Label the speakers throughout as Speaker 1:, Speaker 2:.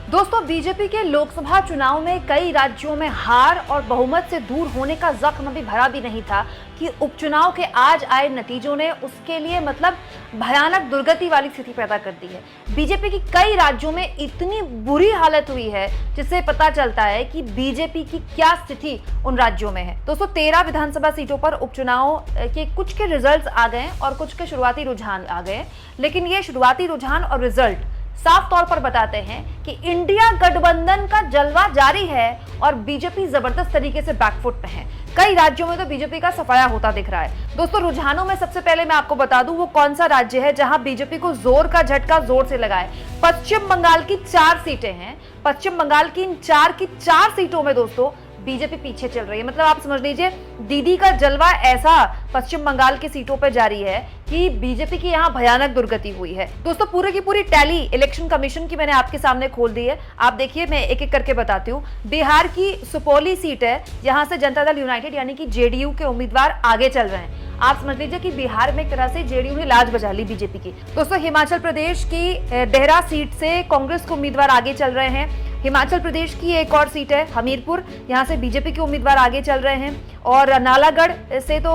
Speaker 1: दोस्तों, बीजेपी के लोकसभा चुनाव में कई राज्यों में हार और बहुमत से दूर होने का जख्म अभी भरा भी नहीं था कि उपचुनाव के आज आए नतीजों ने उसके लिए भयानक दुर्गति वाली स्थिति पैदा कर दी है। बीजेपी की कई राज्यों में इतनी बुरी हालत हुई है जिससे पता चलता है कि बीजेपी की क्या स्थिति उन राज्यों में है। दोस्तों, 13 विधानसभा सीटों पर उपचुनाव के कुछ के रिजल्ट्स आ गए और कुछ के शुरुआती रुझान आ गए, लेकिन ये शुरुआती रुझान और रिजल्ट साफ तौर पर बताते हैं कि इंडिया गठबंधन का जलवा जारी है और बीजेपी जबरदस्त तरीके से बैकफुट पे है। कई राज्यों में तो बीजेपी का सफाया होता दिख रहा है। दोस्तों, रुझानों में सबसे पहले मैं आपको बता दूं वो कौन सा राज्य है जहां बीजेपी को जोर का झटका जोर से लगा है। पश्चिम बंगाल की 4 सीटें हैं। पश्चिम बंगाल की इन 4 की 4 सीटों में दोस्तों बीजेपी पीछे चल रही है। मतलब आप समझ लीजिए दीदी का जलवा ऐसा पश्चिम बंगाल की सीटों पर जारी है कि बीजेपी की यहां भयानक दुर्गति हुई है। दोस्तों, पूरे की पूरी टैली इलेक्शन कमीशन की मैंने आपके सामने खोल दी है। आप देखिए, मैं एक एक करके बताती हूँ। बिहार की सुपौली सीट है, यहां से जनता दल यूनाइटेड यानी कि जेडीयू के उम्मीदवार आगे चल रहे हैं। आप समझ लीजिए कि बिहार में एक तरह से जेडीयू ने लाज बजा ली बीजेपी की। दोस्तों, हिमाचल प्रदेश की देहरा सीट से कांग्रेस के उम्मीदवार आगे चल रहे हैं। हिमाचल प्रदेश की एक और सीट है हमीरपुर, यहां से बीजेपी के उम्मीदवार आगे चल रहे हैं। और नालागढ़ से तो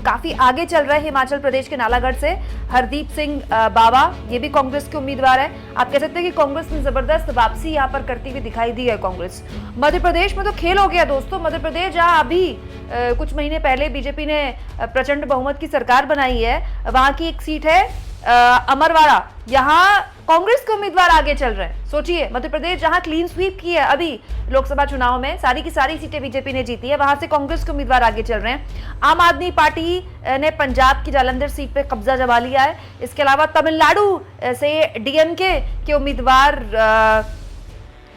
Speaker 1: काफी आगे चल रहे हैं हिमाचल प्रदेश के नालागढ़ से हरदीप सिंह बाबा, ये भी कांग्रेस के उम्मीदवार है। आप कह सकते हैं कि कांग्रेस ने जबरदस्त वापसी यहां पर करती हुई दिखाई दी है कांग्रेस। मध्य प्रदेश में तो खेल हो गया दोस्तों। मध्य प्रदेश जहां अभी कुछ महीने पहले बीजेपी ने प्रचंड बहुमत की सरकार बनाई है, वहां की एक सीट है अमरवाड़ा, यहाँ कांग्रेस के उम्मीदवार आगे चल रहे हैं। सोचिए, मध्य प्रदेश जहां क्लीन स्वीप की है अभी लोकसभा चुनाव में, सारी की सारी सीटें बीजेपी ने जीती है, वहां से कांग्रेस के उम्मीदवार आगे चल रहे हैं। आम आदमी पार्टी ने पंजाब की जालंधर सीट पे कब्जा जमा लिया है। इसके अलावा तमिलनाडु से डीएमके के उम्मीदवार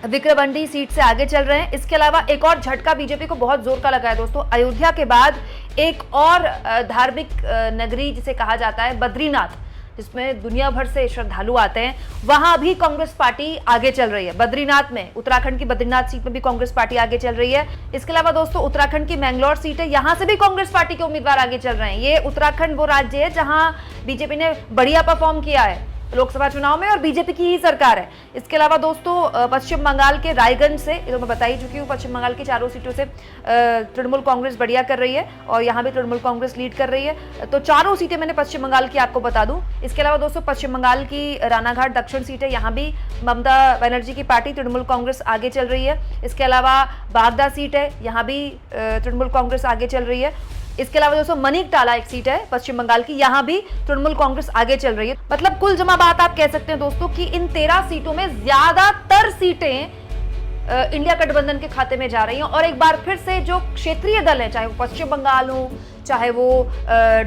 Speaker 1: विक्रवांडी सीट से आगे चल रहे हैं। इसके अलावा एक और झटका बीजेपी को बहुत जोर का लगा है दोस्तों। अयोध्या के बाद एक और धार्मिक नगरी जिसे कहा जाता है बद्रीनाथ, जिसमें दुनिया भर से श्रद्धालु आते हैं, वहां भी कांग्रेस पार्टी आगे चल रही है। बद्रीनाथ में, उत्तराखंड की बद्रीनाथ सीट में भी कांग्रेस पार्टी आगे चल रही है। इसके अलावा दोस्तों उत्तराखंड की मैंगलोर सीट है, यहां से भी कांग्रेस पार्टी के उम्मीदवार आगे चल रहे हैं। ये उत्तराखंड वो राज्य है जहां बीजेपी ने बढ़िया परफॉर्म किया है लोकसभा चुनाव में और बीजेपी की ही सरकार है। इसके अलावा दोस्तों पश्चिम बंगाल के रायगंज से, ये तो मैं बता ही चुकी हूँ, पश्चिम बंगाल की 4 सीटों से तृणमूल कांग्रेस बढ़िया कर रही है और यहाँ भी तृणमूल कांग्रेस लीड कर रही है। तो 4 सीटें मैंने पश्चिम बंगाल की आपको बता दूं। इसके अलावा दोस्तों पश्चिम बंगाल की रानाघाट दक्षिण सीट है, यहाँ भी ममता बनर्जी की पार्टी तृणमूल कांग्रेस आगे चल रही है। इसके अलावा बागदा सीट है, यहाँ भी तृणमूल कांग्रेस आगे चल रही है। इसके अलावा दोस्तों मनिकटाला एक सीट है पश्चिम बंगाल की, यहां भी तृणमूल कांग्रेस आगे चल रही है। मतलब कुल जमा बात आप कह सकते हैं दोस्तों कि इन 13 सीटों में ज्यादातर सीटें इंडिया गठबंधन के खाते में जा रही हैं। और एक बार फिर से जो क्षेत्रीय दल है, चाहे वो पश्चिम बंगाल हो, चाहे वो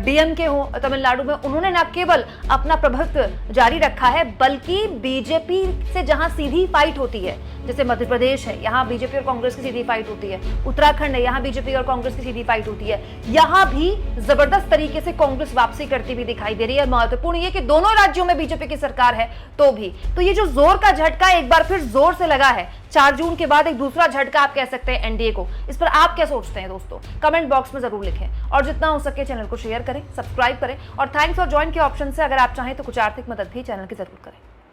Speaker 1: डीएमके हो तमिलनाडु में, उन्होंने न केवल अपना प्रभुत्व जारी रखा है बल्कि बीजेपी से जहां सीधी फाइट होती है, जैसे मध्य प्रदेश है, यहाँ बीजेपी और कांग्रेस की सीधी फाइट होती है। उत्तराखंड है, यहाँ बीजेपी और कांग्रेस की सीधी फाइट होती है। यहाँ भी जबरदस्त तरीके से कांग्रेस वापसी करती हुई दिखाई दे रही है। महत्वपूर्ण ये कि दोनों राज्यों में बीजेपी की सरकार है तो ये जो जोर का झटका एक बार फिर जोर से लगा है, 4 जून के बाद एक दूसरा झटका आप कह सकते हैं एनडीए को। इस पर आप क्या सोचते हैं दोस्तों? कमेंट बॉक्स में जरूर लिखें और जितना हो सके चैनल को शेयर करें, सब्सक्राइब करें और थैंक्स और ज्वाइन के ऑप्शन से अगर आप चाहें तो कुछ आर्थिक मदद भी चैनल की जरूर करें।